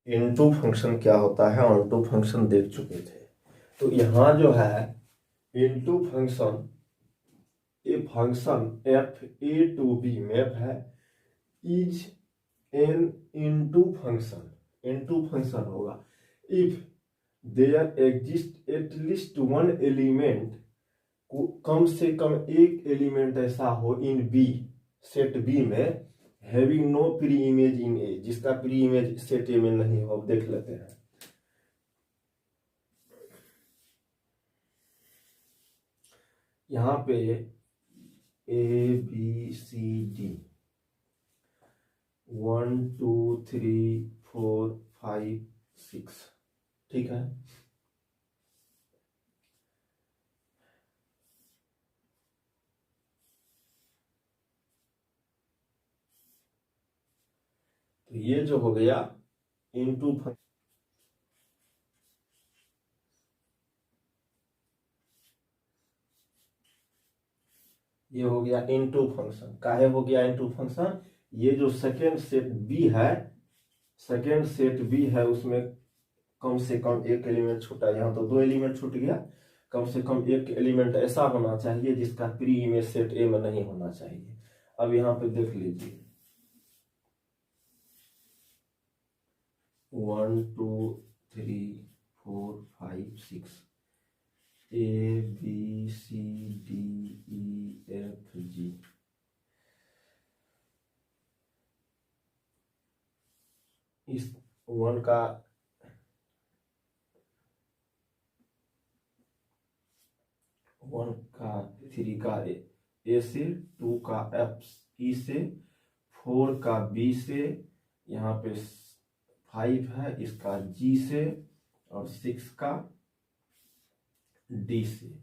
Into function क्या होता है, ऑनटू फंक्शन देख चुके थे। तो यहाँ जो है इनटू फंक्शन, ये function F A to B map है is an into function. Into function होगा if there exist at least one element, कम से कम एक एलिमेंट ऐसा हो इन बी, सेट बी में, having no pre image in A, जिसका प्री इमेज सेट ए में नहीं हो। देख लेते हैं। यहाँ पे ए बी सी डी 1 2 3 4 5 6, ठीक है। तो ये जो हो गया इनटू फंक्शन, ये हो गया इनटू फंक्शन। काहे हो गया इनटू फंक्शन? ये जो सेकेंड सेट बी है, सेकेंड सेट बी है, उसमें कम से कम एक एलिमेंट छूटा। यहाँ तो दो एलिमेंट छूट गया, कम से कम एक एलिमेंट ऐसा होना चाहिए जिसका प्री इमेज सेट ए में नहीं होना चाहिए। अब यहाँ पे देख लीजिए 1 2 3 4 5 6 A B C D E F G. इस 1 का थ्री का ए से, 2 का एफ ई से, 4 का बी से, यहाँ पे 5 है इसका जी से, और 6 का डी से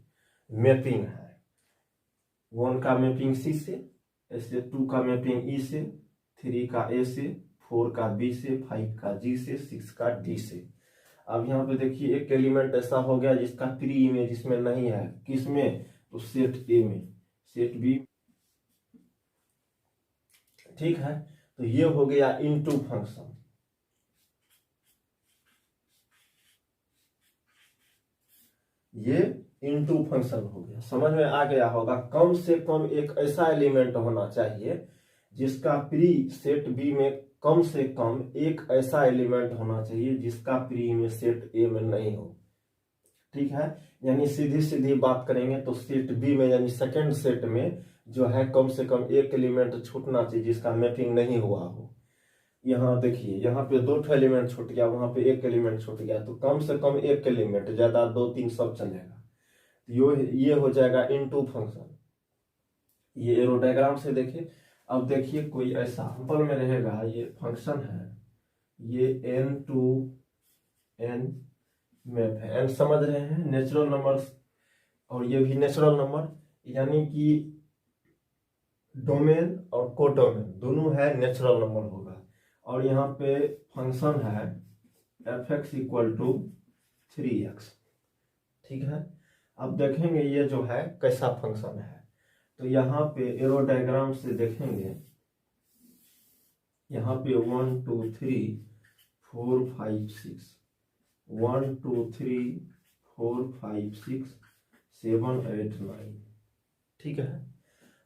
मैपिंग है। 1 का मैपिंग सी से, ऐसे 2 का मैपिंग ई से, 3 का ए से, 4 का बी से, 5 का जी से, 6 का डी से। अब यहाँ पे देखिए एक एलिमेंट ऐसा हो गया जिसका प्री इमेज इसमें नहीं है। किसमें? तो सेट ए में, सेट बी, ठीक है। तो ये हो गया इनटू फंक्शन। ये इनटू फंक्शन हो गया, समझ में आ गया होगा। कम से कम एक ऐसा एलिमेंट होना चाहिए जिसका प्री सेट बी में, कम से कम एक ऐसा एलिमेंट होना चाहिए जिसका प्री में सेट ए में नहीं हो, ठीक है। यानी सीधी सीधी बात करेंगे तो सेट बी में, यानी सेकंड सेट में जो है, कम से कम एक एलिमेंट छूटना चाहिए जिसका मैपिंग नहीं हुआ हो। यहाँ देखिए, यहाँ पे 2 एलिमेंट छूट गया, वहां पे एक एलिमेंट छूट गया, तो कम से कम एक एलिमेंट, ज्यादा 2 3 सब चलेगा। ये हो जाएगा इनटू फंक्शन। ये एरो डायग्राम से देखिए। अब देखिए कोई ऐसा एग्जांपल में रहेगा, ये फंक्शन है, ये n टू n मैप है। n समझ रहे हैं, नेचुरल नंबर्स, और ये भी नेचुरल नंबर, यानी कि डोमेन और कोडोमेन दोनों है, नेचुरल नंबर होगा। और यहाँ पे फंक्शन है f(x = 3x), ठीक है। अब देखेंगे ये जो है कैसा फंक्शन है। तो यहाँ पे एरो डायग्राम से देखेंगे, यहाँ पे 1 2 3 4 5 6, 1 2 3 4 5 6 7 8 9, ठीक है।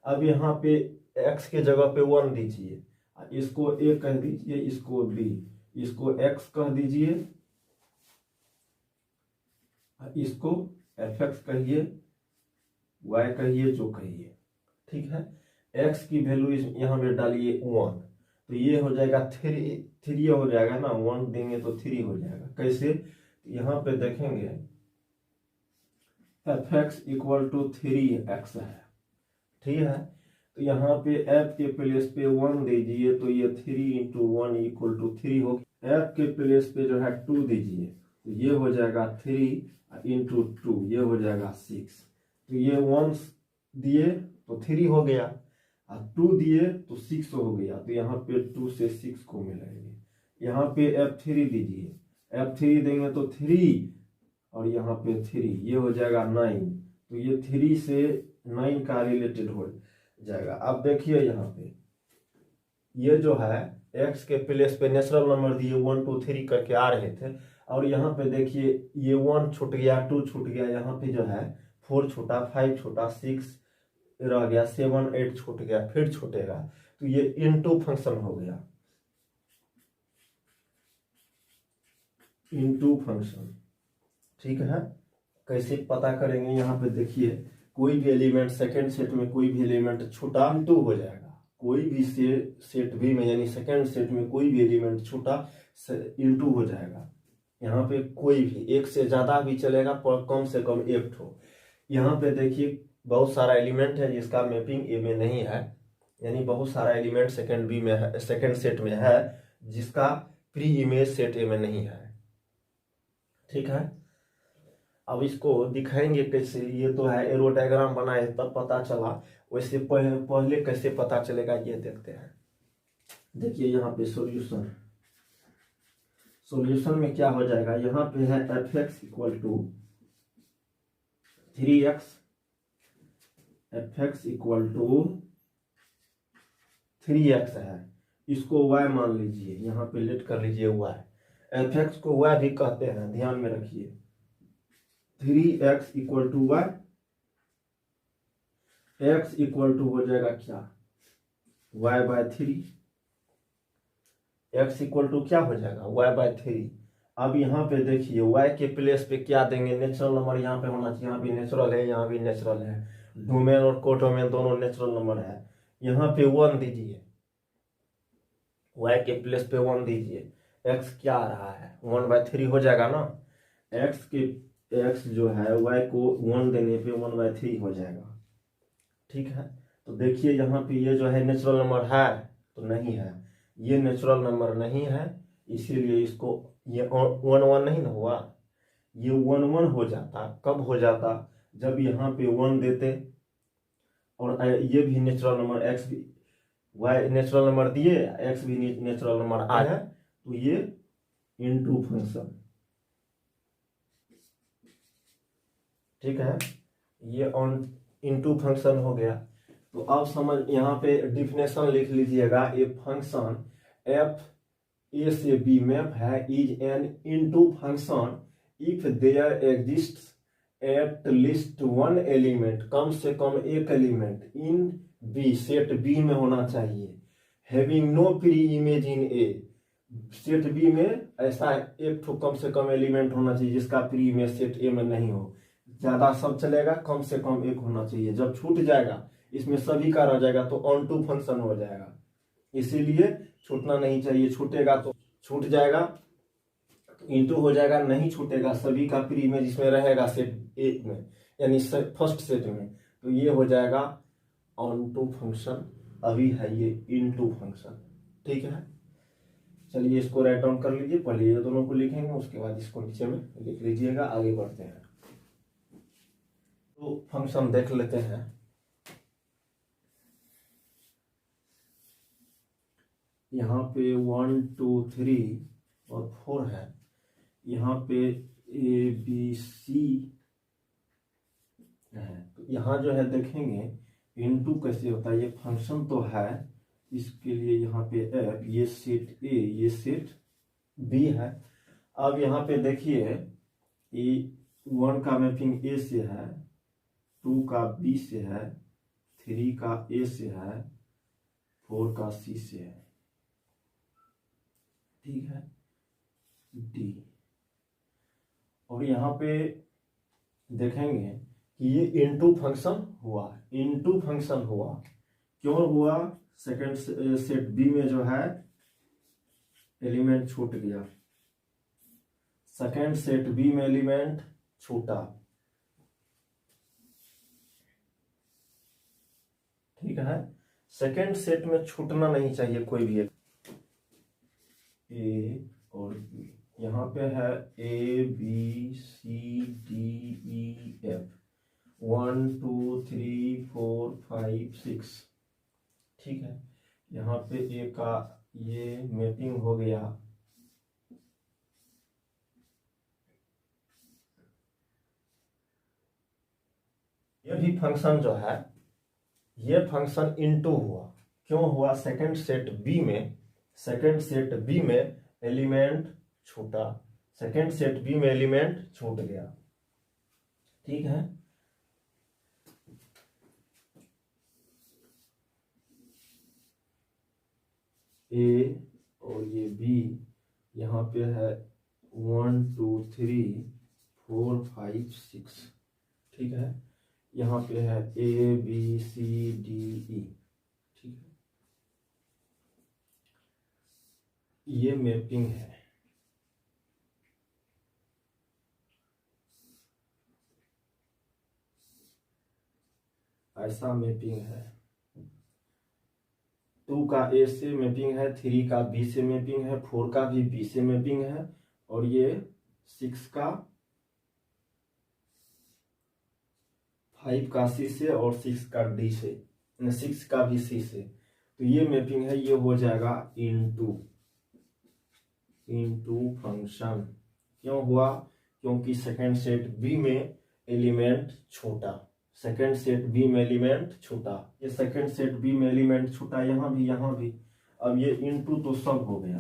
अब यहाँ पे x के जगह पे 1 दीजिए, इसको a कह दीजिए, इसको b, इसको x कह दीजिए, इसको fx कहिए, y कहिए, जो कहिए, ठीक है। x की वैल्यू यहाँ पे डालिए 1, तो ये हो जाएगा 3 हो जाएगा ना, 1 देंगे तो 3 हो जाएगा। कैसे? यहाँ पे देखेंगे f(x = 3x) है, ठीक है। तो यहाँ पे f के प्लेस पे 1 दीजिए, तो ये 3 × 1 = 3 हो। f के प्लेस पे जो है 2 दीजिए, तो ये हो जाएगा 3 × 2, ये हो जाएगा 6। तो ये 1 दिए तो 3 हो गया, और 2 दिए तो 6 हो गया। तो यहाँ पे 2 से 6 को मिलाएंगे। यहाँ पे f3 दीजिए, f3 देंगे तो 3, और यहाँ पे 3, ये हो जाएगा 9। तो ये 3 से 9 का रिलेटेड हो जाएगा। अब देखिए यहाँ पे ये जो है x के प्लेस पे नेचुरल नंबर दिए 1 2 3 करके आ रहे थे, और यहाँ पे देखिए ये 1 छूट गया, 2 छूट गया, यहाँ पे जो है 4 छूटा, 5 छूटा, 6 रह गया, 7 8 छूट गया, फिर छूटेगा, तो ये इनटू फंक्शन हो गया, इनटू फंक्शन। ठीक है, कैसे पता करेंगे, यहाँ पे देखिए कोई भी एलिमेंट सेकंड सेट में कोई भी एलिमेंट छूटा इनटू हो जाएगा, कोई भी सेट बी में यानी सेकंड सेट में कोई भी एलिमेंट छूटा इनटू हो जाएगा। यहाँ पे कोई भी एक से ज्यादा भी चलेगा पर कम से कम एक ठो। यहाँ पे देखिए बहुत सारा एलिमेंट है जिसका मैपिंग ए में नहीं है, यानी बहुत सारा एलिमेंट सेकंड बी में है, सेकंड सेट में है जिसका प्री इमेज सेट ए में नहीं है। ठीक है, अब इसको दिखाएंगे कैसे, ये तो है एरो डायग्राम बनाए तब पता चला, वैसे पहले कैसे पता चलेगा ये देखते हैं। देखिए यहाँ पे सॉल्यूशन में क्या हो जाएगा, यहाँ पे है fx equal to 3x, fx equal to 3x है, इसको y मान लीजिए, यहाँ पे लेट कर लीजिए y, fx को y भी कहते हैं, ध्यान में रखिए। 3x equal to y, x equal to हो जाएगा क्या, y by 3, x equal to क्या हो जाएगा y बाय 3। अब यहाँ पे देखिए y के प्लेस पे क्या देंगे, नेचुरल नंबर यहाँ पे होना चाहिए, यहाँ भी नेचुरल है, यहाँ भी नेचुरल है, डोमेन और कोडोमेन दोनों नेचुरल नंबर है, यहाँ पे 1 दीजिए, y के प्लेस पे 1 दीजिए, x क्या आ रहा है 1 बाय 3 हो जाएगा ना, x जो है y को 1 देने पे 1 बाय 3 हो जाएगा। ठीक है, तो देखिए यहाँ पे ये जो है नेचुरल नंबर है तो नहीं है, ये नेचुरल नंबर नहीं है, इसीलिए इसको ये 1 1 नहीं ना हुआ, ये 1 1 हो जाता, कब हो जाता जब यहाँ पे 1 देते और ये भी नेचुरल नंबर x भी, y नेचुरल नंबर दिए, x भी नेचुरल नंबर आ है, तो ये इनटू फंक्शन। ठीक है, ये ऑन इनटू फंक्शन हो गया। तो अब समझ, यहाँ पे डिफिनेशन लिख लीजिएगा, ए फंक्शन एफ ए से बी मैप है is an into function if there exists at least one element, कम से कम एक element in B, set B में होना चाहिए, having no pre image in A, set B में ऐसा एक ठो कम से कम एलिमेंट होना चाहिए जिसका प्री इमेज सेट ए में नहीं हो, ज्यादा सब चलेगा, कम से कम एक होना चाहिए, जब छूट जाएगा इसमें सभी का रह जाएगा तो ऑन टू फंक्शन हो जाएगा, इसीलिए छूटना नहीं चाहिए, छूटेगा तो छूट जाएगा इंटू हो जाएगा, नहीं छूटेगा सभी का प्री इमेज इसमें रहेगा सेट ए में यानी फर्स्ट सेट में, तो ये हो जाएगा ऑन टू फंक्शन, अभी है ये इनटू फंक्शन। ठीक है, चलिए इसको राइट डाउन कर लीजिए, पहले ये दोनों को लिखेंगे उसके बाद इसको नीचे में लिख लीजिएगा, आगे बढ़ते हैं। तो फंक्शन देख लेते हैं, यहाँ पे 1 2 3 और 4 है, यहाँ पे ए बी सी है, तो यहाँ जो है देखेंगे इनटू कैसे होता है, ये फंक्शन तो है, इसके लिए यहाँ पे एफ, ये सेट ए, ये सेट बी है। अब यहाँ पे देखिए ये 1 का मैपिंग ए से है, 2 का बी से है, 3 का ए से है, 4 का सी से है। ठीक है, डी, और यहाँ पे देखेंगे कि ये इनटू फंक्शन हुआ, इनटू फंक्शन हुआ, क्यों हुआ, सेकंड सेट बी में जो है एलिमेंट छूट गया, सेकंड सेट बी में एलिमेंट छूटा। ठीक है, सेकंड सेट में छूटना नहीं चाहिए कोई भी, ए और बी, यहाँ पे है A B C D E F, 1 2 3 4 5 6। ठीक है, यहाँ पे ए का ये मैपिंग हो गया, ये भी फंक्शन जो है ये फंक्शन इनटू हुआ, क्यों हुआ? सेकंड सेट बी में एलिमेंट छूटा, सेकंड सेट बी में एलिमेंट छूट गया। ठीक है, ए और ये बी, यहाँ पे है 1 2 3 4 5 6। ठीक है, यहाँ पे है ए बी सी डी ई। ठीक है, ये मैपिंग है। ऐसा मैपिंग है। 2 का ए से मैपिंग है, 3 का बी से मैपिंग है, 4 का भी बी से मैपिंग है, और ये 6 का 5 का सी से, और 6 का डी से, 6 का भी सी से। तो ये मैपिंग है, ये हो जाएगा इनटू फंक्शन। क्यों हुआ? क्योंकि सेकंड सेट बी में एलिमेंट छोटा, सेकंड सेट बी में एलिमेंट छूटा, ये सेकंड सेट बी में एलिमेंट छूटा, यहां भी यहां भी। अब ये इनटू तो सब हो गया,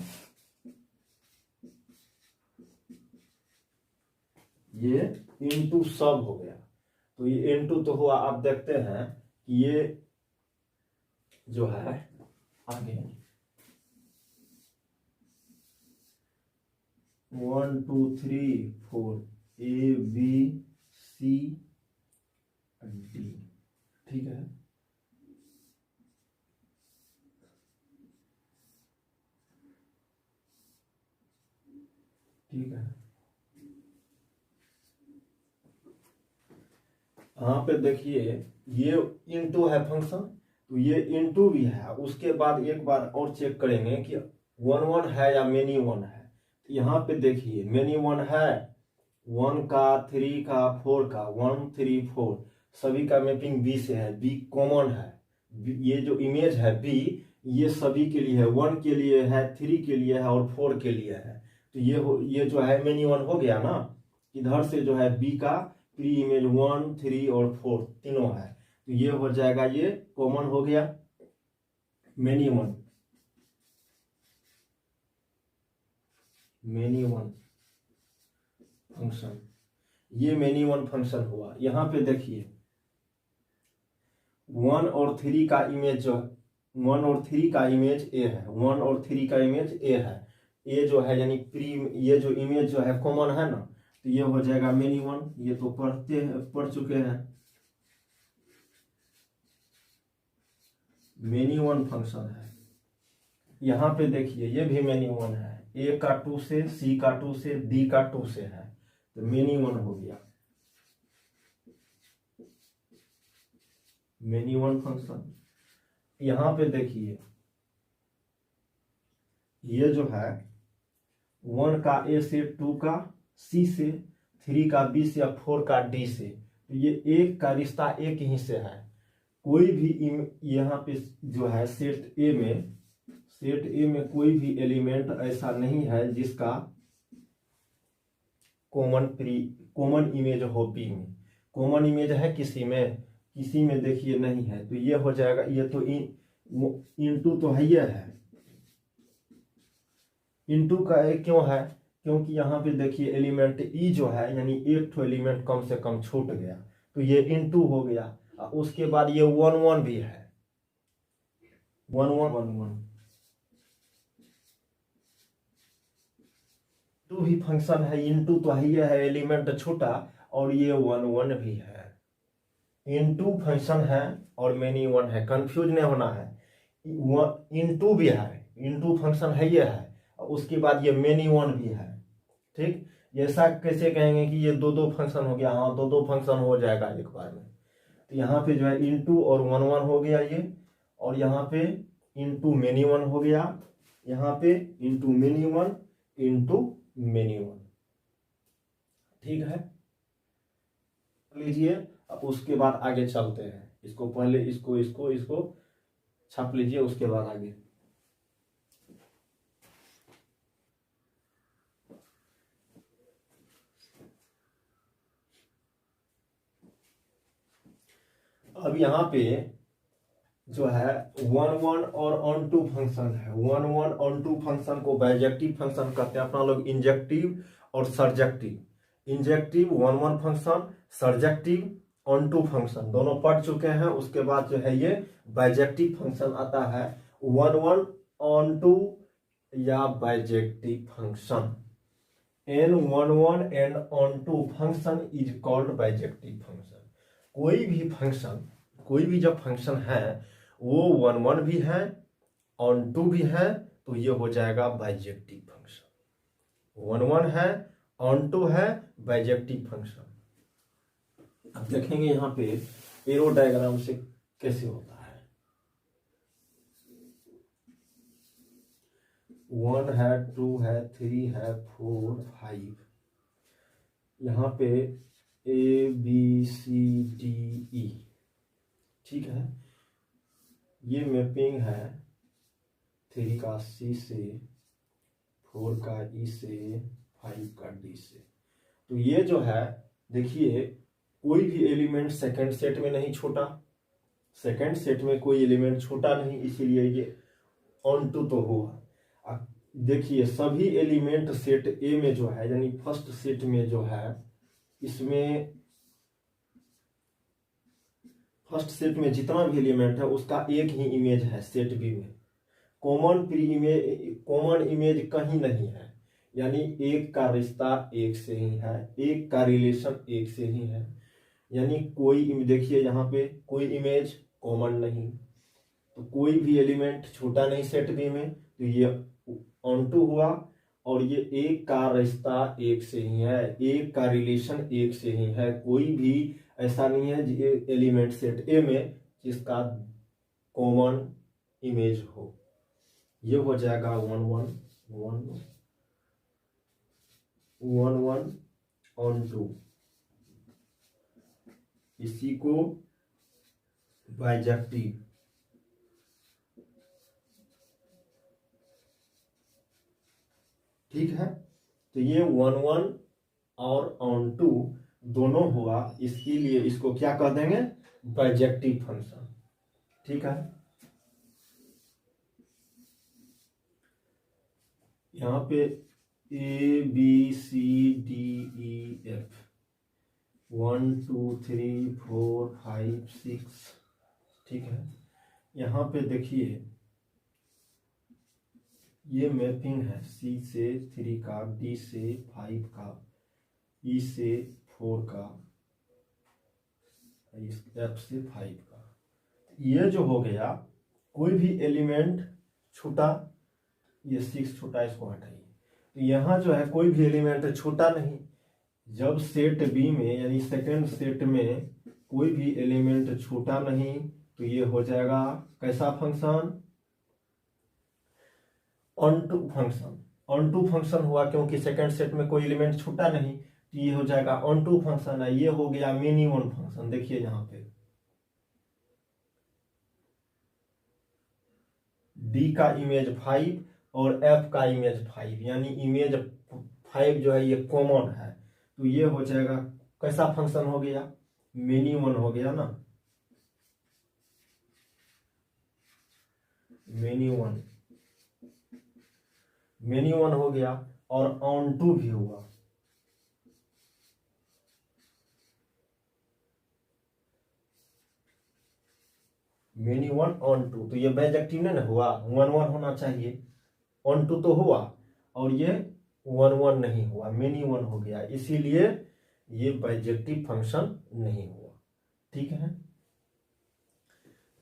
ये इनटू सब हो गया। तो ये इनटू तो हुआ। आप देखते हैं कि ये जो है आगे 1 2 3 4 ए बी सी डी। ठीक है, ठीक है। यहाँ पे देखिए ये इनटू है फंक्शन, तो ये इनटू भी है। उसके बाद एक बार और चेक करेंगे कि 1 1 है या मेनी 1 है। तो यहाँ पे देखिए मेनी 1 है, 1 का 3 का 4 का 1 3 4 सभी का मैपिंग बी से है, बी कॉमन है। ये जो इमेज है बी, ये सभी के लिए है, 1 के लिए है, 3 के लिए है, और 4 के लिए है। तो ये जो है मेनी 1 हो गया ना। इधर से जो है बी का प्री इमेज 1 3 और 4 तीनों है, तो ये हो जाएगा, ये कॉमन हो गया मेनी 1 फंक्शन। ये मेनी 1 फंक्शन हुआ। यहां पे देखिए 1 और 3 का इमेज जो 1 और 3 का इमेज ए है, 1 और 3 का इमेज ए है। ए जो है यानी प्री, ये जो इमेज जो है कॉमन है ना, तो ये हो जाएगा मेनी 1। ये तो पढ़ चुके हैं, मेनी 1 फंक्शन है। यहां पे देखिए ये भी मेनी 1 है, ए का 2 से, सी का 2 से, डी का 2 से है, तो मेनी 1 हो गया मेनी 1 फंक्शन। यहां पे देखिए ये जो है 1 का ए से, 2 का सी से, 3 का बी से, 4 का डी से, तो ये एक का रिश्ता एक ही से है। कोई भी यहाँ पे जो है सेट ए में कोई भी एलिमेंट ऐसा नहीं है जिसका कॉमन इमेज हो बी में। कॉमन इमेज है किसी में देखिए नहीं है, तो ये हो जाएगा, ये तो इनटू तो है, ये है इनटू का क्यों है? क्योंकि यहाँ पे देखिए एलिमेंट ई जो है यानी एक तो एलिमेंट कम से कम छूट गया, तो ये इनटू हो गया। उसके बाद ये 1 1 भी है, 1 1 1 1 टू भी फंक्शन है। इनटू तो है एलिमेंट छोटा, और ये 1 1 भी है। इनटू फंक्शन है और मेनी 1 है, कंफ्यूज नहीं होना है। इनटू भी है, इनटू फंक्शन है, ये है। उसके बाद ये मेनी 1 भी है। ठीक, ऐसा कैसे कहेंगे कि ये दो फंक्शन हो गया? हाँ, दो फंक्शन हो जाएगा एक बार में। तो यहाँ पे जो है इनटू और 1 1 हो गया ये, और यहाँ पे इनटू मेनी 1 हो गया, यहाँ पे इनटू मेनी 1 इनटू मेनी 1। ठीक है, लीजिए। अब उसके बाद आगे चलते हैं। इसको पहले इसको छाप लीजिए, उसके बाद आगे। अब यहाँ पे जो है वन वन और ऑन टू फंक्शन है, one one onto function को बाइजेक्टिव फंक्शन कहते हैं अपना लोग, इंजेक्टिव और surjective. Injective one one function, surjective onto function दोनों पढ़ चुके हैं। उसके बाद जो है ये बाइजेक्टिव फंक्शन आता है, वन वन ऑन टू या bijective function. An one one and onto function is called bijective function. कोई भी जब फंक्शन है वो वन वन भी है, ऑन टू भी है, तो ये हो जाएगा बाइजेक्टिव फंक्शन। वन वन है, ऑन टू है, बाइजेक्टिव फंक्शन। अब देखेंगे यहाँ पे एरो डायग्राम से कैसे होता है। वन है, टू है, थ्री है, फोर, फाइव, यहाँ पे ए बी सी डी ई, ठीक है। ये मैपिंग है थ्री का सी से, फोर का ई से, फाइव का डी से। तो ये जो है देखिए कोई भी एलिमेंट सेकंड सेट में नहीं छोटा, सेकंड सेट में कोई एलिमेंट छोटा नहीं, इसीलिए ये ऑन टू तो हुआ। देखिए सभी एलिमेंट सेट ए में जो है यानी फर्स्ट सेट में जो है, इसमें फर्स्ट सेट में जितना भी एलिमेंट है उसका एक ही इमेज है सेट बी में। कॉमन इमेज कहीं नहीं है, यानी एक का रिश्ता एक से ही है, एक का रिलेशन एक से ही है, यानी कोई देखिए यहाँ पे कोई इमेज कॉमन नहीं, तो कोई भी एलिमेंट छोटा नहीं सेट बी में, तो ये ऑन टू हुआ। और ये एक का रिश्ता एक से ही है, एक का रिलेशन एक से ही है, कोई भी ऐसा नहीं है एलिमेंट सेट ए में जिसका कॉमन इमेज हो। ये हो जाएगा one one one one one onto, इसी को बाइजेक्टिव। ठीक है, तो ये वन वन और ऑन टू दोनों हुआ, इसके लिए इसको क्या कह देंगे, बाइजेक्टिव फंक्शन। ठीक है, यहाँ पे A B C D E F, 1 2 3 4 5 6, ठीक है। यहाँ पे देखिए ये मैपिंग है सी से 3 का, डी से 5 का, ई से 4 का, एफ से 5 का। ये जो हो गया कोई भी एलिमेंट छोटा, ये 6 छोटा, इसको हटाइए। तो यहाँ जो है कोई भी एलिमेंट छोटा नहीं। जब सेट बी में यानी सेकंड सेट में कोई भी एलिमेंट छोटा नहीं, तो ये हो जाएगा कैसा function, onto function. Onto function हुआ क्योंकि सेकंड सेट में कोई एलिमेंट छोटा नहीं, तो ये हो जाएगा ऑन टू फंक्शन है। ये हो गया मिनी वन फंक्शन। देखिए यहाँ पे डी का इमेज 5 और एफ का इमेज 5, यानी इमेज 5 जो है ये कॉमन है, तो ये हो जाएगा कैसा फंक्शन हो गया, मिनी वन हो गया ना, मिनी वन हो गया। और ऑन टू भी हुआ, मिनी वन ऑन टू, तो ये बाइजेक्टिव नहीं ना हुआ, वन वन होना चाहिए, ऑन टू तो हुआ और ये वन वन नहीं हुआ, मिनी वन हो गया, इसीलिए ये बाइजेक्टिव फंक्शन नहीं हुआ। ठीक है,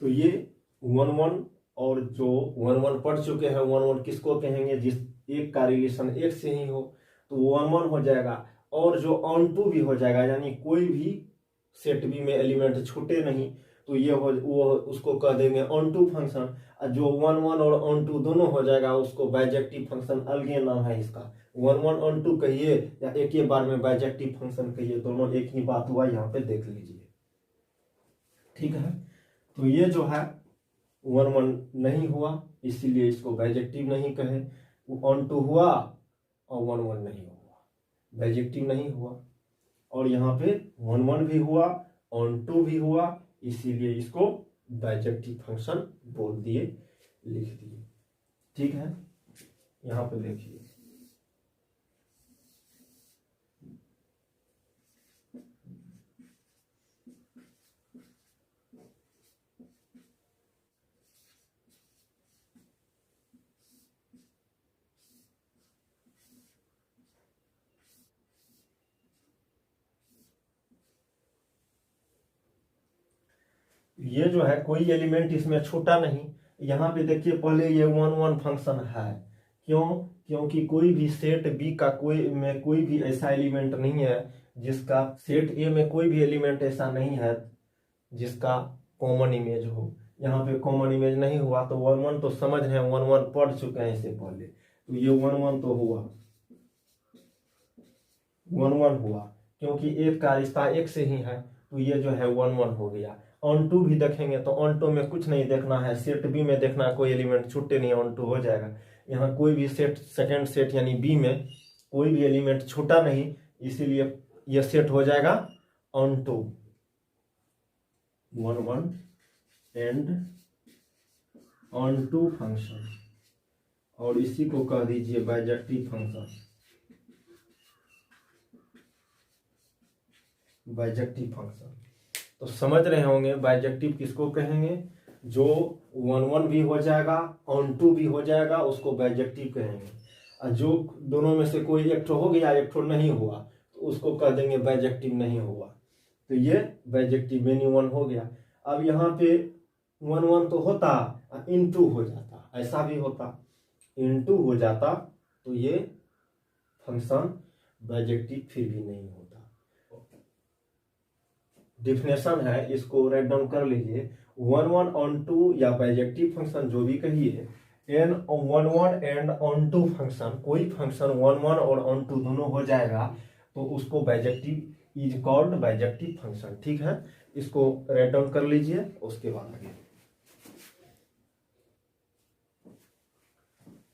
तो ये वन वन और जो वन वन पढ़ चुके हैं, वन वन किसको कहेंगे, जिस एक का रिलेशन एक से ही हो, तो वन वन हो जाएगा। और जो ऑन टू भी हो जाएगा, यानी कोई भी सेट बी में एलिमेंट छोटे नहीं, तो ये वो उसको कह देंगे ऑन टू फंक्शन। जो वन वन और ऑन टू दोनों हो जाएगा उसको बाइजेक्टिव फंक्शन, अलग नाम है इसका। वन वन ऑन टू कहिए या एक ही बार में बाइजेक्टिव फंक्शन कहिए, दोनों एक ही बात हुआ, यहाँ पे देख लीजिए। ठीक है, तो ये जो है वन वन नहीं हुआ, इसीलिए इसको बाइजेक्टिव नहीं कहे। ऑन टू हुआ और वन वन नहीं हुआ, बाइजेक्टिव नहीं हुआ। और यहाँ पे वन वन भी हुआ, ऑन टू भी हुआ, इसीलिए इसको बाइजेक्टिव फंक्शन बोल दिए, लिख दिए। ठीक है, यहां पे देखिए ये जो है कोई एलिमेंट इसमें छोटा नहीं। यहाँ पे देखिए पहले ये वन वन फंक्शन है, क्यों? क्योंकि कोई भी सेट बी का कोई भी ऐसा एलिमेंट नहीं है जिसका, सेट ए में कोई भी एलिमेंट ऐसा नहीं है जिसका कॉमन इमेज हो। यहाँ पे कॉमन इमेज नहीं हुआ तो वन वन तो समझ रहे हैं, वन वन पढ़ चुके हैं इससे पहले, तो ये वन वन तो हुआ, वन वन हुआ क्योंकि एक का रिश्ता एक से ही है, तो ये जो है वन वन हो गया। ऑन टू भी देखेंगे तो ऑन टू में कुछ नहीं देखना है, सेट बी में देखना है, कोई एलिमेंट छूटे नहीं, ऑन टू हो जाएगा। यहाँ कोई भी सेट, सेकेंड सेट यानी बी में कोई भी एलिमेंट छूटा नहीं, इसीलिए ये सेट हो जाएगा onto, one one and onto function, और इसी को कह दीजिए बाइजेक्टिव फंक्शन। बाइजेक्टिव फंक्शन तो समझ रहे होंगे बाइजेक्टिव किसको कहेंगे, जो वन वन भी हो जाएगा, ऑन टू भी हो जाएगा, उसको बाइजेक्टिव कहेंगे। और जो दोनों में से कोई एक ठो हो गया, एक ठो नहीं हुआ, तो उसको कह देंगे बाइजेक्टिव नहीं हुआ। तो ये बाइजेक्टिव मेनी वन हो गया। अब यहाँ पे वन वन तो होता, इनटू हो जाता, ऐसा भी होता, इनटू हो जाता, तो ये फंक्शन बाइजेक्टिव फिर भी नहीं होता। डिफिनेशन है, इसको राइट डाउन कर लीजिए। वन वन ऑन टू या बाइजेक्टिव फंक्शन जो भी कहिए, an one one and onto function, कोई फंक्शन वन वन और ऑन टू दोनों हो जाएगा तो उसको bijective is called bijective function. ठीक है, इसको राइट डाउन कर लीजिए, उसके बाद आगे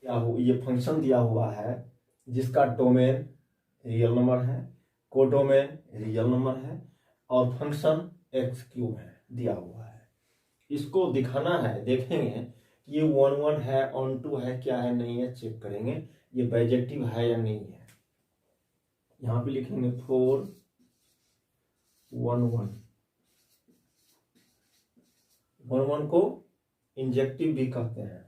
क्या हो, ये फंक्शन दिया हुआ है जिसका डोमेन रियल नंबर है, कोडोमेन रियल नंबर है, और फंक्शन एक्स क्यूब है दिया हुआ है। इसको दिखाना है, देखेंगे कि ये वन वन है, ऑन टू है, क्या है नहीं है, चेक करेंगे ये बाइजेक्टिव है या नहीं है। यहां पे लिखेंगे four one one, one one को इंजेक्टिव भी कहते हैं।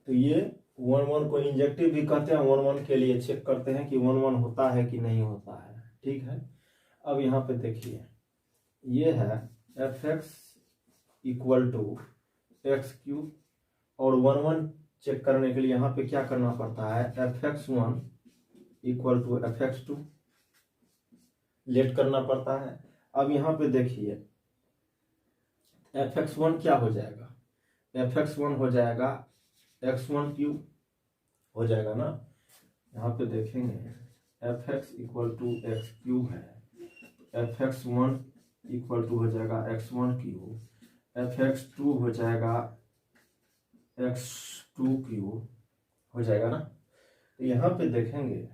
तो ये वन वन को इंजेक्टिव भी कहते हैं। वन वन के लिए चेक करते हैं कि वन वन होता है कि नहीं होता है। ठीक है, अब यहाँ पे देखिए ये है F x equal to x cube, और वन वन चेक करने के लिए यहाँ पे क्या करना पड़ता है, F x one equal to f x two let करना पड़ता है। अब यहाँ पे देखिए एफ एक्स वन क्या हो जाएगा, एफ एक्स वन हो जाएगा एक्स वन क्यूब हो जाएगा ना। यहाँ पे देखेंगे F x equal to x cube है, F x one equal to हो जाएगा X one cube, F x two हो जाएगा एक्स टू क्यूब हो जाएगा ना। तो यहाँ पे देखेंगे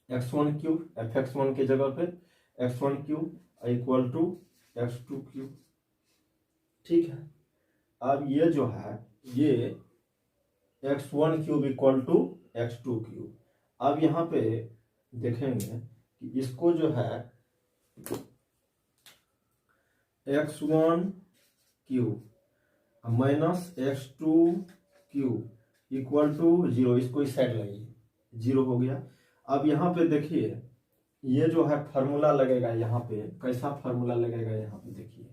x one cube, F x one की जगह पे x one cube equal to x two cube. ठीक है, अब ये जो है ये x one cube equal to x two cube. अब यहाँ पे देखेंगे कि इसको जो है x one cube minus x two cube equal to zero, इसको इस साइड लगाइए, जीरो हो गया। अब यहाँ पे देखिए ये जो है फार्मूला लगेगा, यहाँ पे कैसा फार्मूला लगेगा, यहाँ पे देखिए,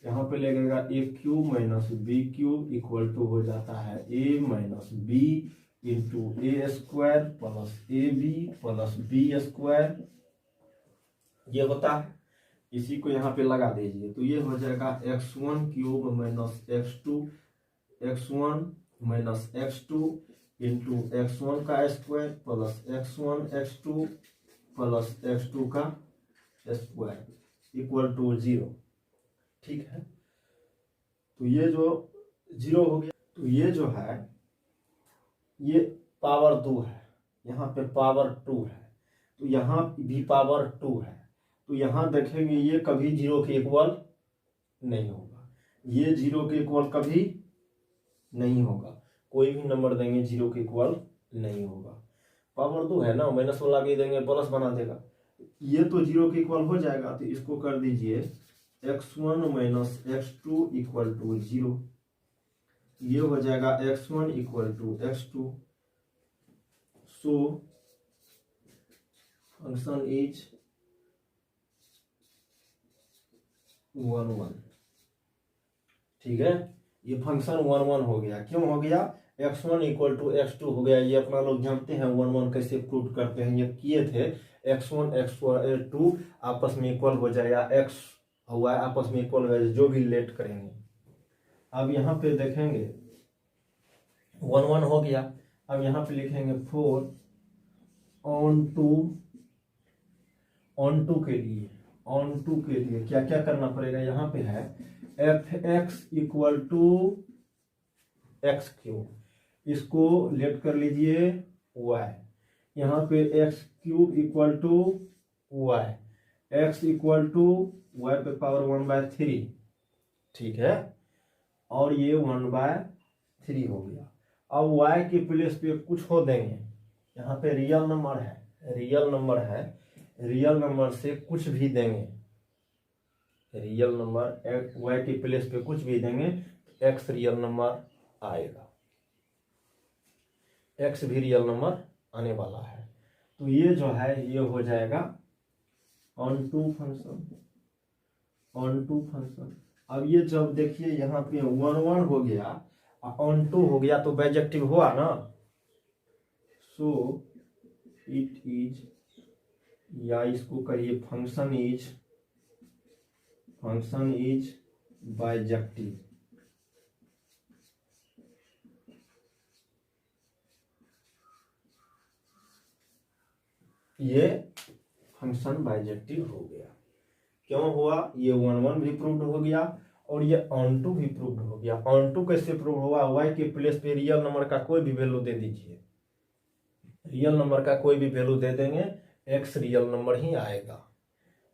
यहाँ पे लगेगा A cube minus B cube equal to हो जाता है A minus B into A square plus A B plus B square, ये होता है। इसी को यहाँ पे लगा दीजिए, तो ये हो जाएगा X one cube minus x two, X one minus x two into X one का square plus X one X two plus X two का स्क्वायर इक्वल टू जीरो। ठीक है, तो ये जो जीरो हो गया, तो ये जो है ये पावर 2 है, यहाँ पे पावर 2 है, तो यहाँ भी पावर 2 है, तो यहाँ देखेंगे ये कभी 0 के इक्वल नहीं होगा, ये 0 के इक्वल कभी नहीं होगा, कोई भी नंबर देंगे 0 के इक्वल नहीं होगा। पावर 2 है ना, माइनस वाला भी देंगे प्लस बना देगा, ये तो 0 के इक्वल हो जाएगा, तो इसको कर दीजिए x1 minus x2 equal to 0, ये हो जाएगा x1 equal to x2। So function is 1 1। ठीक है, ये फंक्शन 1 1 हो गया। क्यों हो गया? x1 इक्वल टू x2 हो गया। ये अपना लोग जानते हैं 1 1 कैसे प्रूव करते हैं, ये किए थे। x1 x2 आपस में इक्वल हो जाएगा, x हुआ आपस में इक्वल हो जाए, जो भी लेट करेंगे। अब यहाँ पे देखेंगे 1 1 हो गया। अब यहाँ पे लिखेंगे 4 ऑन टू के लिए क्या क्या करना पड़ेगा? यहाँ पे है f(x) equal to x cube, इसको लेट कर लीजिए y। यहाँ पे x cube equal to y, x equal to y पे पावर 1/3। ठीक है, और ये 1/3 हो गया। अब y के प्लेस पे कुछ हो देंगे, यहाँ पे रियल नंबर है, रियल नंबर से कुछ भी देंगे, रियल नंबर y के प्लेस पे कुछ भी देंगे, x रियल नंबर आएगा, x भी रियल नंबर आने वाला है। तो ये जो है ये हो जाएगा ऑन टू फंक्शन। अब ये जब देखिए यहाँ पे 1 1 हो गया, ऑन टू हो गया, तो बाइजेक्टिव हुआ ना। सो इट इज, या इसको करिए फंक्शन इज बाइजेक्टिव। ये फंक्शन बाइजेक्टिव हो गया। क्यों हुआ? ये 1 1 भी प्रूव्ड हो गया और ये ऑन टू भी प्रूव्ड हो गया। ऑन टू कैसे प्रूव हुआ? y के प्लेस पे रियल नंबर का कोई भी वैल्यू दे दीजिए, रियल नंबर का कोई भी वैल्यू दे देंगे, x रियल नंबर ही आएगा।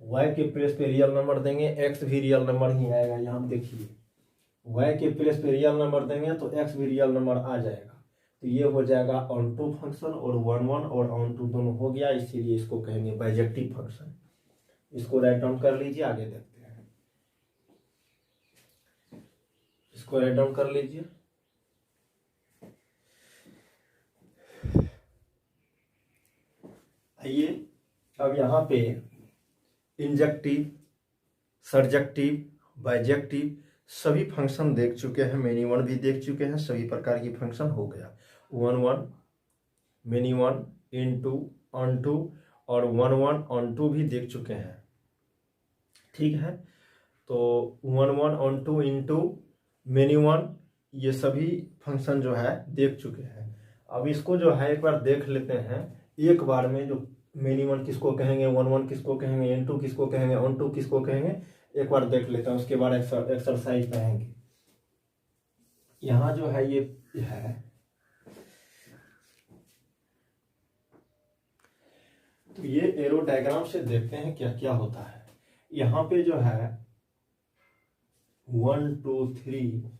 y के प्लेस पे रियल नंबर देंगे, x भी रियल नंबर ही आएगा। यहाँ देखिए y के प्लेस पे रियल नंबर देंगे तो x भी रियल नंबर आ जाएगा। तो ये हो जाएगा ऑन टू फंक्शन, और 1 1 और ऑन टू दोनों हो गया, इसीलिए इसको कहेंगे बाइजेक्टिव फंक्शन। इसको राइट डाउन कर लीजिए, आगे देखते हैं। इसको राइट डाउन कर लीजिए। आइए अब यहाँ पे इंजेक्टिव, सर्जेक्टिव, बाइजेक्टिव सभी फंक्शन देख चुके हैं, मेनी वन भी देख चुके हैं, सभी प्रकार की फंक्शन हो गया। 1 1, many one, into, onto और 1 1 ऑन टू भी देख चुके हैं। ठीक है, तो 1 1 onto into many one, ये सभी फंक्शन जो है देख चुके हैं। अब इसको जो है एक बार देख लेते हैं एक बार में, जो मेनी वन किसको कहेंगे, 1 1 किसको कहेंगे, इनटू किसको कहेंगे, ऑन टू किसको कहेंगे, एक बार देख लेते हैं, उसके बाद एक्सरसाइज कहेंगे। यहाँ जो है ये है, तो ये एरो डायग्राम से देखते हैं क्या क्या होता है। यहाँ पे जो है 1 2 3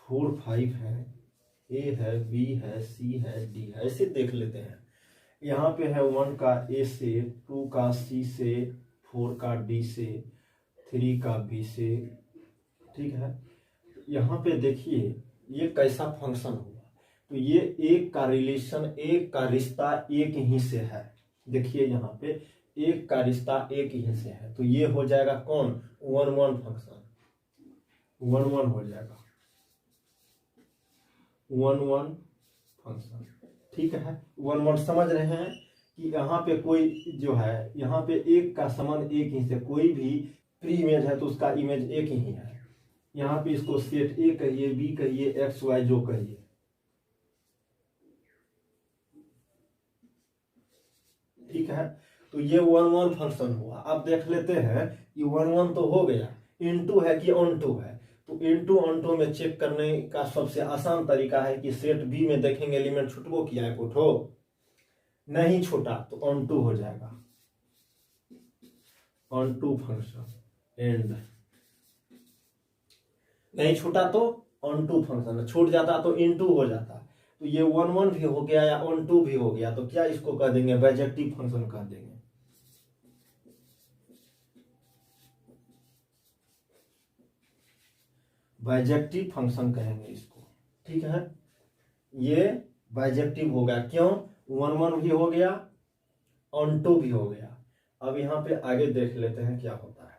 4 5 है, ए है, बी है, सी है, डी है, ऐसे देख लेते हैं। यहाँ पे है 1 का ए से, 2 का सी से, 4 का डी से, 3 का बी से। ठीक है, यहाँ पे देखिए ये कैसा फंक्शन हुआ। तो ये एक का रिलेशन, एक का रिश्ता एक ही से है। देखिए यहाँ पे एक का रिश्ता एक ही से है, तो ये हो जाएगा कौन? 1 1 फंक्शन, 1 1 हो जाएगा 1 1 फंक्शन। ठीक है, 1 1 समझ रहे हैं कि यहाँ पे कोई जो है, यहाँ पे एक का संबंध एक ही से, कोई भी प्री इमेज है तो उसका इमेज एक ही है। यहाँ पे इसको सेट ए कहिए, बी कहिए, एक्स वाई जो कहिए। ठीक है, तो ये 1 1 फंक्शन हुआ। अब देख लेते हैं ये 1 1 तो हो गया, इनटू है कि ऑन टू है। तो इनटू ऑन टू में चेक करने का सबसे आसान तरीका है कि सेट बी में देखेंगे एलिमेंट छुटबो किया है कुछ हो, नहीं छोटा तो ऑन टू हो जाएगा, ऑन टू फंक्शन एंड नहीं छूटा तो ऑन टू फंक्शन, छूट जाता तो इन टू हो जाता। तो ये 1 1 भी हो गया या ऑन टू भी हो गया, तो क्या इसको कह देंगे, बाइजेक्टिव फंक्शन कह देंगे। बाइजेक्टिव फंक्शन कहेंगे इसको, ठीक है। ये बाइजेक्टिव हो गया, क्यों, 1 1 भी हो गया, ऑन टू भी हो गया। अब यहां पे आगे देख लेते हैं क्या होता है।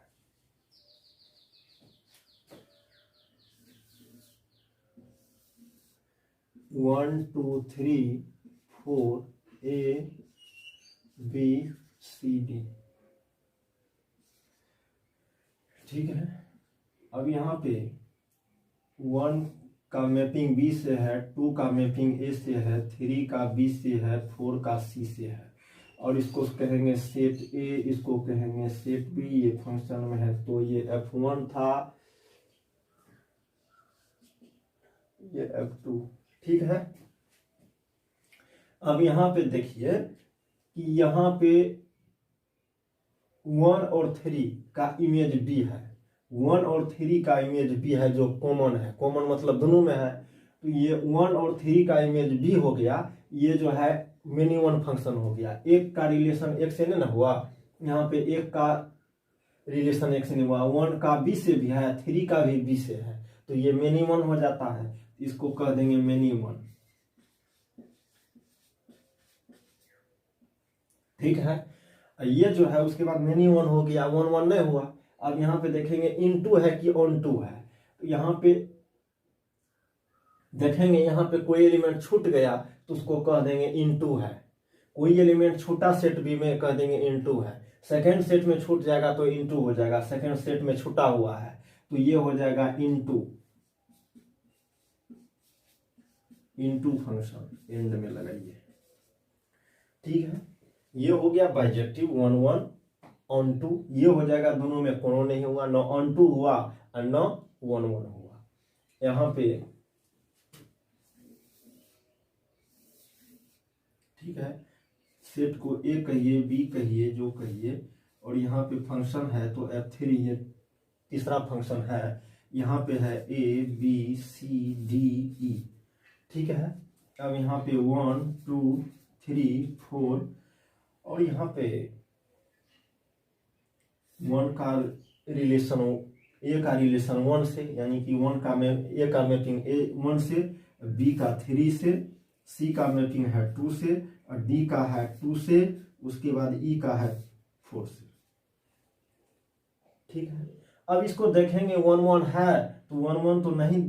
1 2 3 4 A B C D, ठीक है। अब यहाँ पे 1 का मैपिंग B से है, 2 का मैपिंग A से है, 3 का B से है, 4 का C से है, और इसको कहेंगे सेट A, इसको कहेंगे सेट B, ये फंक्शन में है। तो ये F1 था, ये F2, ठीक है। अब यहाँ पे देखिए कि यहाँ पे 1 और 3 का इमेज B है, 1 और 3 का इमेज B है, जो कॉमन है, कॉमन मतलब दोनों में है। तो ये 1 और 3 का इमेज B हो गया, ये जो है मेनी वन फंक्शन हो गया। एक का रिलेशन एक से नहीं ना हुआ, यहाँ पे एक का रिलेशन एक से नहीं हुआ, 1 का B से भी है, 3 का भी B से है, तो ये मेनी वन हो जाता है, इसको कह देंगे मेनी वन, ठीक है। ये जो है उसके बाद मेनी वन हो गया, 1 1 नहीं हुआ। अब यहाँ पे देखेंगे इन टू है कि ऑन टू है, तो यहाँ पे देखेंगे यहाँ पे कोई एलिमेंट छूट गया तो उसको कह देंगे इन टू है, कोई एलिमेंट छोटा सेट बी में कह देंगे इन टू है, सेकेंड सेट में छूट जाएगा तो इन टू हो जाएगा, सेकेंड सेट में छूटा हुआ है तो ये हो जाएगा इन टू फंक्शन, एंड में लगाइए, ठीक है। ये हो गया बाइजेक्टिव 1 1 ऑन टू, ये हो जाएगा, दोनों में कोनो नहीं हुआ, न ऑन टू हुआ और न 1 1 हुआ। यहाँ पे ठीक है, सेट को ए कहिए, बी कहिए, जो कहिए, और यहाँ पे फंक्शन है तो F3, ये तीसरा फंक्शन है, यहाँ पे है A B C D E, ठीक है। अब यहाँ पे 1 2 3 4, और यहाँ पे 1 का रिलेशन, ए का रिलेशन 1 से, यानी कि 1 का ए का मैपिंग A 1 से, बी का 3 से, सी का मैपिंग है 2 से, और डी का है 2 से, उसके बाद ई का है 4 से, ठीक है। अब इसको देखेंगे 1 1 है तो 1 1 तो नहीं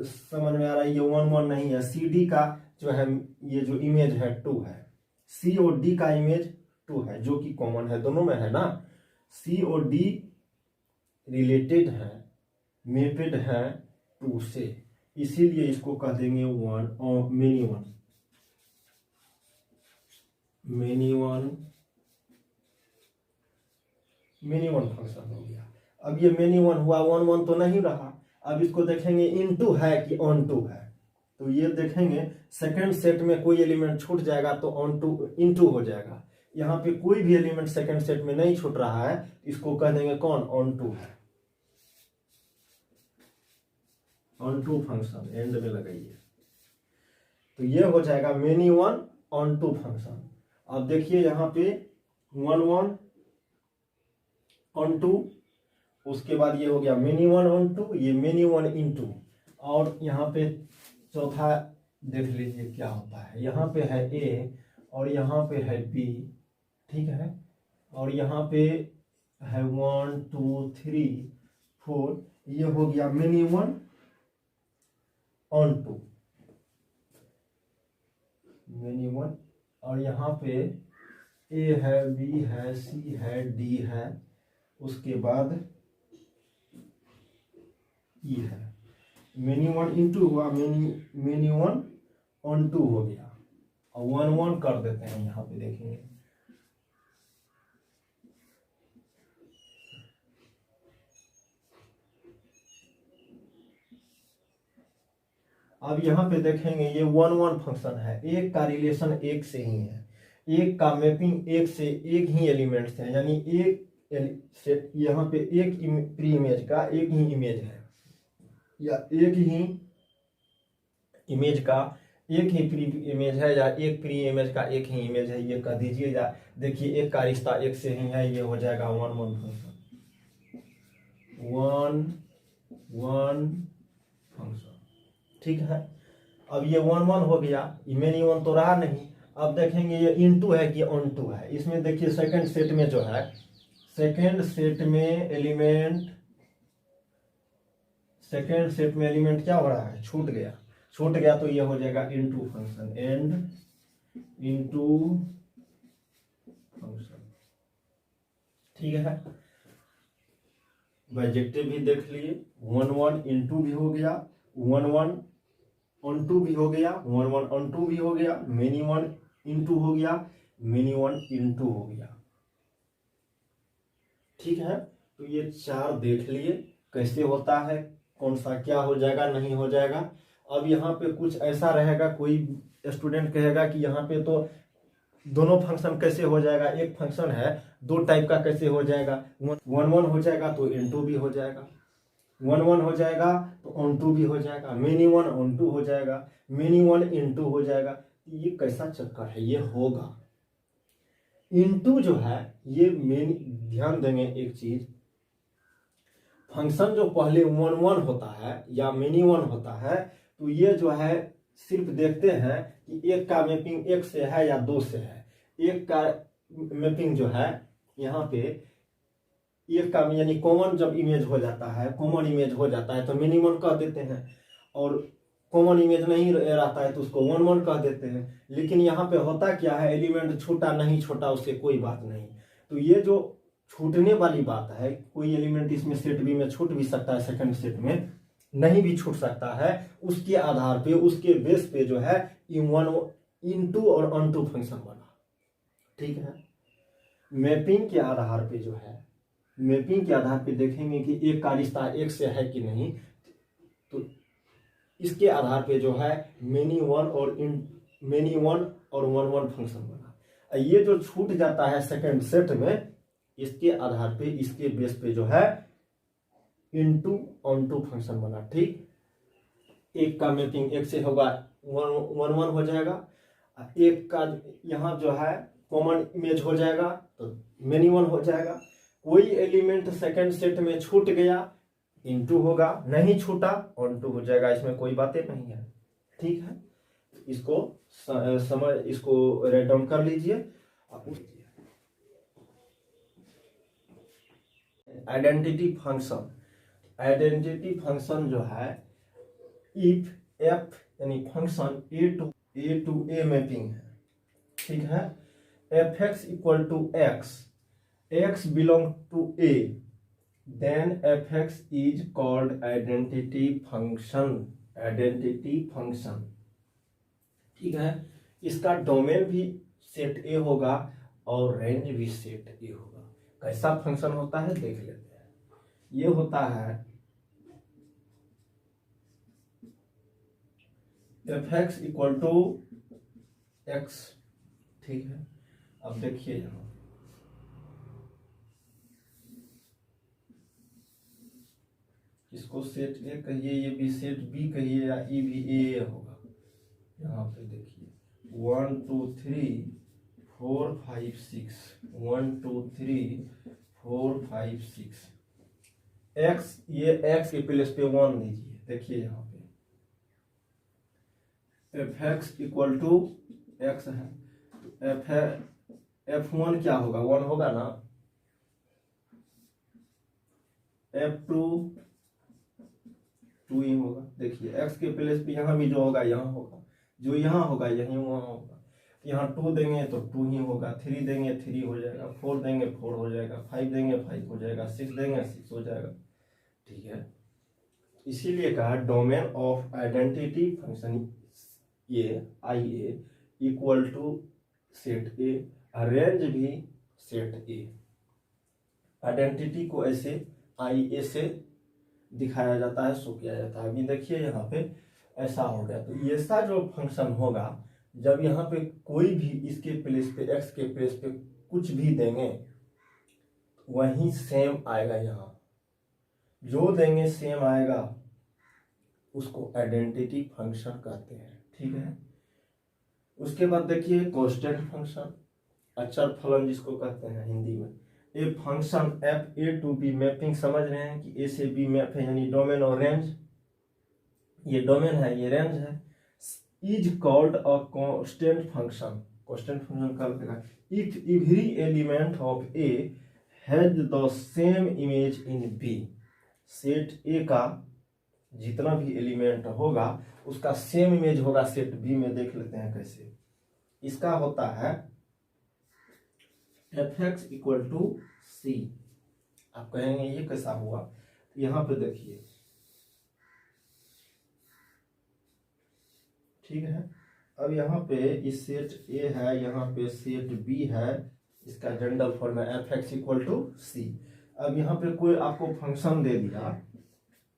समझ में आ रहा है, ये 1 1 नहीं है। सी डी का जो है, ये जो इमेज है 2 है, सी और डी का इमेज 2 है, जो कि कॉमन है, दोनों में है ना। सी और डी रिलेटेड है, मैपेड है 2 से, इसीलिए इसको कह देंगे 1 और many one, many one function हो गया। अब ये मेनी वन हुआ, 1 1 तो नहीं रहा। अब इसको देखेंगे इन टू है कि ऑन टू है, तो ये देखेंगे सेकंड सेट में कोई एलिमेंट छूट जाएगा तो ऑन टू इन टू हो जाएगा। यहाँ पे कोई भी एलिमेंट सेकंड सेट में नहीं छूट रहा है, इसको कह देंगे कौन, ऑन टू है, ऑन टू फंक्शन, एंड में लगाइए। तो ये हो जाएगा many one onto function. अब देखिए यहाँ पे 1 1 ऑन टू, उसके बाद ये हो गया मेनी वन ऑन टू, ये मेनी वन इन टू, और यहाँ पे चौथा देख लीजिए क्या होता है। यहाँ पे है ए और यहाँ पे है बी, ठीक है, और यहाँ पे है 1 2 3 4, ये हो गया many one onto, many one, और यहाँ पे ए है, बी है, सी है, डी है, उसके बाद ई है। मेनी वन इंटू हुआ, मेनी वन ऑन टू हो गया, और 1 1 कर देते हैं, यहाँ पे देखेंगे। अब यहाँ पे देखेंगे ये 1 1 फंक्शन है, एक का रिलेशन एक से ही है, एक का मैपिंग एक से एक ही एलिमेंट्स है, यानी एक यहाँ पे एक प्री इमेज का एक ही इमेज है, या एक ही इमेज का एक ही प्री इमेज है, या एक प्री इमेज का एक ही इमेज है, ये कह दीजिए। या देखिए एक का रिश्ता एक से ही है, ये हो जाएगा one one function, one one function. ठीक है, अब ये वन वन हो गया, मेनी वन तो रहा नहीं। अब देखेंगे ये इनटू है कि ऑनटू है। इसमें देखिए सेकंड सेट में जो है, सेकंड सेट में एलिमेंट क्या हो रहा है, छूट गया तो ये हो जाएगा into function, and into function. ठीक है, बाइजेक्टिव भी देख लिए, वन वन इनटू भी हो गया, वन वन ऑनटू भी हो गया, वन वन ऑनटू भी हो गया, मेनी वन इनटू हो गया, मेनी वन इनटू हो गया। ठीक है, तो ये चार देख लिए कैसे होता है, कौन सा क्या हो जाएगा नहीं हो जाएगा। अब यहाँ पे कुछ ऐसा रहेगा, कोई स्टूडेंट कहेगा कि यहाँ पे तो दोनों फंक्शन कैसे हो जाएगा, एक फंक्शन है दो टाइप का कैसे हो जाएगा, वन वन हो जाएगा तो इनटू भी हो जाएगा, वन वन हो जाएगा तो ऑनटू भी हो जाएगा, मेनी वन ऑनटू हो जाएगा, मेनी वन इनटू हो जाएगा। ये कैसा चक्कर है, ये होगा। इनटू जो है ये मेन, ध्यान देंगे एक चीज, फंक्शन जो पहले वन वन होता है या मेनी वन होता है, तो ये जो है सिर्फ देखते हैं कि एक का मैपिंग एक से है या दो से है। एक का मैपिंग जो है यहाँ पे एक का यानी कॉमन जब इमेज हो जाता है, कॉमन इमेज हो जाता है तो मेनी वन कह देते हैं, और कॉमन इमेज नहीं रहता है तो उसको वन वन कह देते हैं। लेकिन यहाँ पे होता क्या है, एलिमेंट छूटा नहीं छूटा उससे कोई बात नहीं। तो ये जो छूटने वाली बात है, कोई एलिमेंट इसमें सेट बी में छूट भी सकता है, सेकंड सेट में नहीं भी छूट सकता है, उसके आधार पे उसके बेस पे जो है इनटू और ऑनटू फंक्शन बना। ठीक है, मैपिंग के आधार पे जो है, मैपिंग के आधार पे देखेंगे कि एक का रिश्ता एक से है कि नहीं, तो इसके आधार पे जो है मेनी वन और वन वन फंक्शन बना। ये जो छूट जाता है सेकंड सेट में, इसके आधार पे इसके बेस पे जो है इनटू ऑनटू फंक्शन बना। ठीक, एक का मैपिंग एक से होगा वन वन हो जाएगा, एक का यहाँ जो है कॉमन इमेज हो जाएगा तो मेनी वन हो जाएगा। कोई एलिमेंट सेकंड सेट में छूट गया इनटू होगा, नहीं छूटा ऑनटू हो जाएगा, इसमें कोई बातें नहीं है। ठीक है, इसको इसको राइट डाउन कर लीजिए। आइडेंटिटी फंक्शन जो है, इफ एफ यानी function A to A mapping है। ठीक है, F x equal to x belong to A, then fx is called identity function। ठीक है, इसका डोमेन भी सेट ए होगा और रेंज भी सेट ए होगा। कैसा फंक्शन होता है देख लेते हैं। ये होता है fx इक्वल टू एक्स। ठीक है, अब देखिए यहाँ इसको सेट ए कहिए, ये भी सेट बी कहिए, या ई भी ए होगा। यहाँ पे देखिए 1 2 3 4 5 6, 1 2 3 4 5 6, एक्स, ये एक्स के प्लेस पे 1 दीजिए। देखिए यहाँ पे f x equal to x है, तो F1 क्या होगा, 1 होगा ना, F2 2 ही होगा। देखिए x के प्लेस पे यहाँ भी जो होगा यहाँ होगा, जो यहाँ होगा यही वहाँ होगा। यहाँ 2 देंगे तो 2 ही होगा, 3 देंगे 3 हो जाएगा, 4 देंगे 4 हो जाएगा, 5 देंगे 5 हो जाएगा, 6 देंगे 6 हो जाएगा। ठीक है, इसीलिए कहा डोमेन ऑफ आइडेंटिटी फंक्शन ये I A equal to set A, range भी सेट ए। आइडेंटिटी को ऐसे आई ए से दिखाया जाता है, शो किया जाता है। अभी देखिए यहाँ पे ऐसा हो गया, तो ऐसा जो फंक्शन होगा जब यहाँ पे कोई भी इसके प्लेस पे x के प्लेस पे कुछ भी देंगे वही सेम आएगा, यहाँ जो देंगे सेम आएगा, उसको आइडेंटिटी फंक्शन कहते हैं। ठीक है, उसके बाद देखिए कांस्टेंट फंक्शन, अचर फलन जिसको कहते हैं हिंदी में। A function F A to B mapping, समझ रहे हैं कि ए से बी मैप है, यानी डोमेन और रेंज, ये डोमेन है ये रेंज है, is called a constant function. Constant function कब देगा, if every element of A has the same image in B, set A का जितना भी एलिमेंट होगा उसका सेम इमेज होगा सेट बी में। देख लेते हैं कैसे। इसका होता है F x equal to c. आप कहेंगे ये कैसा हुआ, तो यहां पे देखिए, ठीक है। अब यहाँ पे इस सेट ए है, यहाँ पे सेट बी है, इसका जनरल फॉर्म है एफ एक्स इक्वल टू सी। अब यहाँ पे कोई आपको फंक्शन दे दिया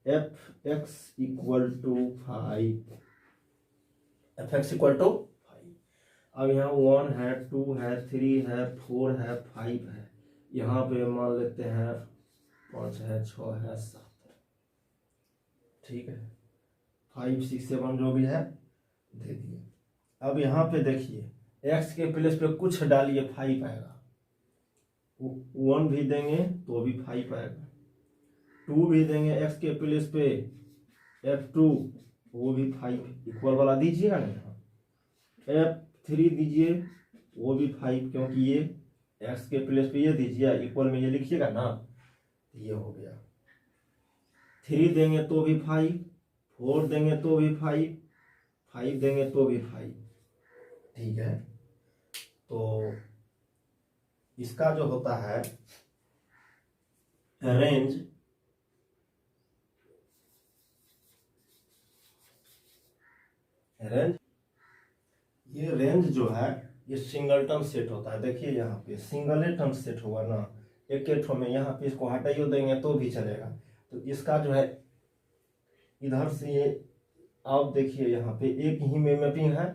f x equal to 5, f x equal to 5। अब यहाँ 1 है, 2 है, 3 है, 4 है, 5 है, यहाँ पे मान लेते हैं 5 है, 6 है, 7 है। ठीक है, 5 6 7 जो भी है दे दिए। अब यहाँ पे देखिए x के प्लेस पे कुछ डालिए 5 आएगा, 1 भी देंगे तो भी 5 आएगा, 2 भी देंगे x के प्लेस पे f2 वो भी 5 इक्वल वाला दीजिएगा ना, f3 दीजिए वो भी 5, क्योंकि ये x के प्लेस पे ये दीजिए इक्वल में ये लिखिएगा ना, ये हो गया। 3 देंगे तो भी 5, 4 देंगे तो भी 5, 5 देंगे तो भी 5। ठीक है, तो इसका जो होता है रेंज, ये रेंज जो है ये सिंगलटन सेट होता है। देखिए यहाँ पे सिंगलेटन सेट होगा ना, एक एक में, यहाँ पे इसको हटाइयो देंगे तो भी चलेगा। तो इसका जो है इधर से ये आप देखिए यहाँ पे एक ही में मैपिंग है,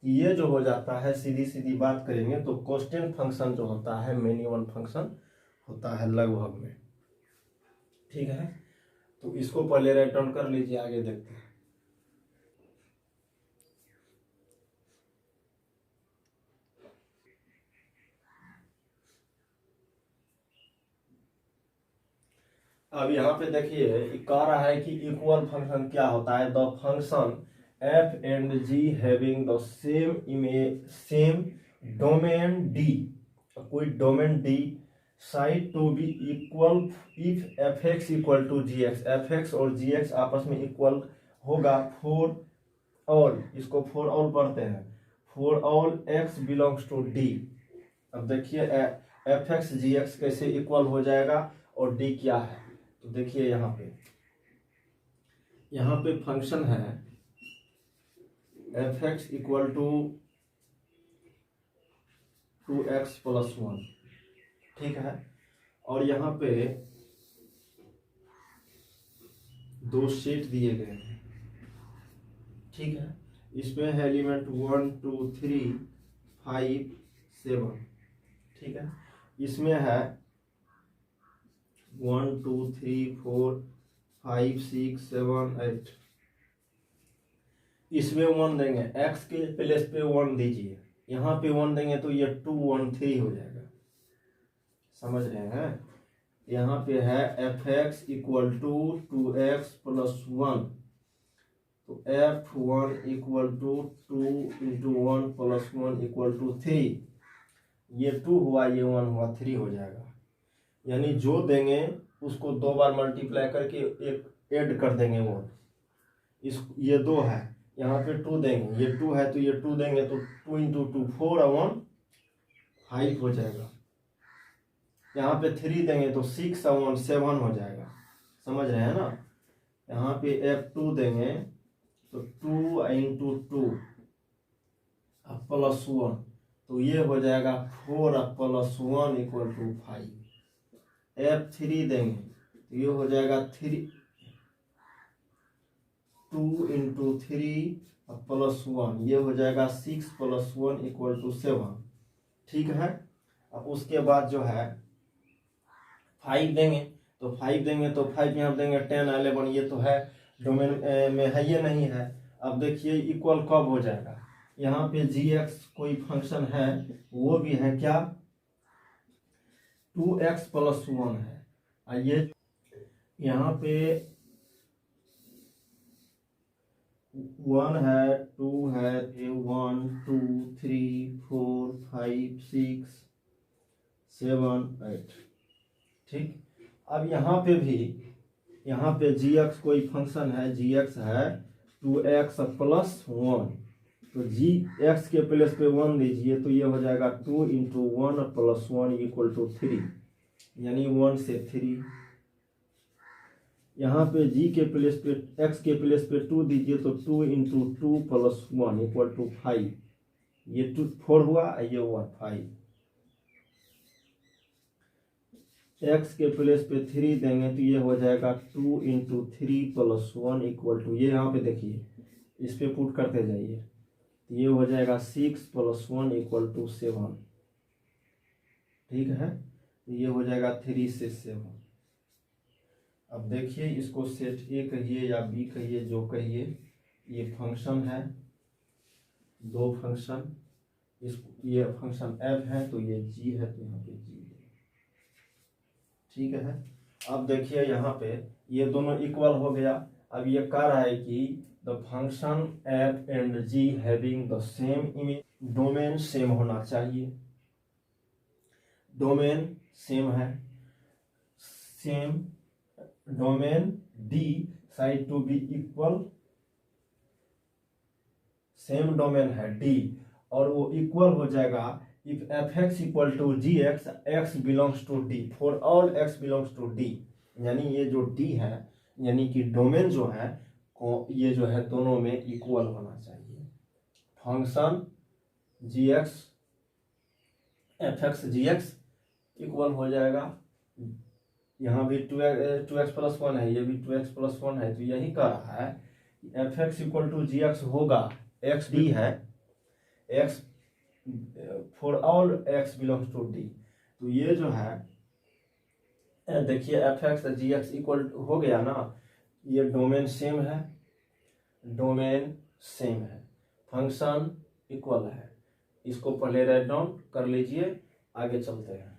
ये जो हो जाता है सीधी सीधी बात करेंगे तो कांस्टेंट फंक्शन जो होता है मिनिमम फंक्शन होता है लगभग में। ठीक है, तो इसको पहले राइट डाउन कर लीजिए, आगे देखते हैं। अब यहाँ पे देखिए कह रहा है कि इक्वल फंक्शन क्या होता है, the function F and G having the same image same domain D, कोई domain D said to be equal if F x equal to G X, F X और जी एक्स आपस में equal होगा for all, इसको for all पढ़ते हैं, for all X belongs to D. अब देखिए एफ एक्स जी एक्स कैसे इक्वल हो जाएगा और डी क्या है, तो देखिए यहाँ पे फंक्शन है F x equal to 2x plus 1। ठीक है, और यहाँ पे दो सेट दिए गए हैं। ठीक है, इसमें है एलिमेंट 1 2 3 5 7। ठीक है, इसमें है 1 2 3 4 5 6 7 8। इसमें 1 देंगे, x के प्लेस पे 1 दीजिए, यहाँ पे 1 देंगे तो ये 2 1 3 हो जाएगा। समझ रहे हैं, यहाँ पे है F x equal to 2x plus 1, तो f1 equal to 2 into 1 plus 1 equal to 3। ये 2 हुआ, ये 1 हुआ, 3 हो जाएगा। यानी जो देंगे उसको 2 बार मल्टीप्लाई करके एक ऐड कर देंगे वो, इस ये 2 है, यहाँ पे 2 देंगे, ये 2 है तो ये 2 देंगे तो 2 इंटू 2 4 और 1 5 हो जाएगा। यहाँ पे 3 देंगे तो 6 और 1 7 हो जाएगा। समझ रहे हैं ना, यहाँ पे f2 देंगे तो 2 इंटू 2 प्लस 1, तो ये हो जाएगा 4 प्लस 1 इक्वल टू 5। f3 देंगे तो ये हो जाएगा 2 इंटू 3 अब +1, ये हो जाएगा 6 + 1 = 7। ठीक है। अब उसके बाद जो है 5 देंगे, तो 5 देंगे तो 5 यहाँ देंगे 10 11, ये तो है डोमेन में है, ये नहीं है। अब देखिए इक्वल कब हो जाएगा, यहाँ पे gx कोई फंक्शन है, वो भी है क्या 2x + 1 है। ये यहाँ पे 1 है, 2 है, 1 2 3 4 5 6 7 8। ठीक। अब यहाँ पे भी, यहाँ पे gx कोई फंक्शन है, gx है 2x + 1, तो gx के प्लेस पे 1 दीजिए, तो ये हो जाएगा 2 × 1 + 1 = 3, यानी 1 से 3। यहाँ पे g के प्लेस पे, x के प्लेस पे 2 दीजिए, तो 2 × 2 + 1 = 5, ये 2 4 हुआ, ये हुआ 5। x के प्लेस पे 3 देंगे, तो ये हो जाएगा 2 × 3 + 1 = ये यहाँ पे देखिए, इस पे पुट करते जाइए, तो ये हो जाएगा 6 + 1 = 7। ठीक है, तो ये हो जाएगा 3 से 7। अब देखिए इसको सेट ए कहिए या बी कहिए, जो कहिए, ये फंक्शन है, दो फंक्शन, इस ये फंक्शन f है, तो ये g है, तो यहाँ पे g है। ठीक है। अब देखिए यहाँ पे ये दोनों इक्वल हो गया। अब ये कह रहा है कि the function f and g having the same image, domain same होना चाहिए, डोमेन सेम है, same domain D said to be equal, same domain है D, और वो इक्वल हो जाएगा if fx = gx, x belongs to D, for all x belongs to D। यानी ये जो D है, यानी कि डोमेन जो है, ये जो है दोनों में इक्वल होना चाहिए। Function gx fx gx equal हो जाएगा, यहाँ भी 2x + 1 है, ये भी 2x + 1 है, तो यही कह रहा है fx = gx होगा, x D है, x for all x belongs to D। तो ये जो है देखिए fx gx इक्वल हो गया ना, ये डोमेन सेम है, डोमेन सेम है, फंक्शन इक्वल है। इसको पहले राइट डाउन कर लीजिए, आगे चलते हैं।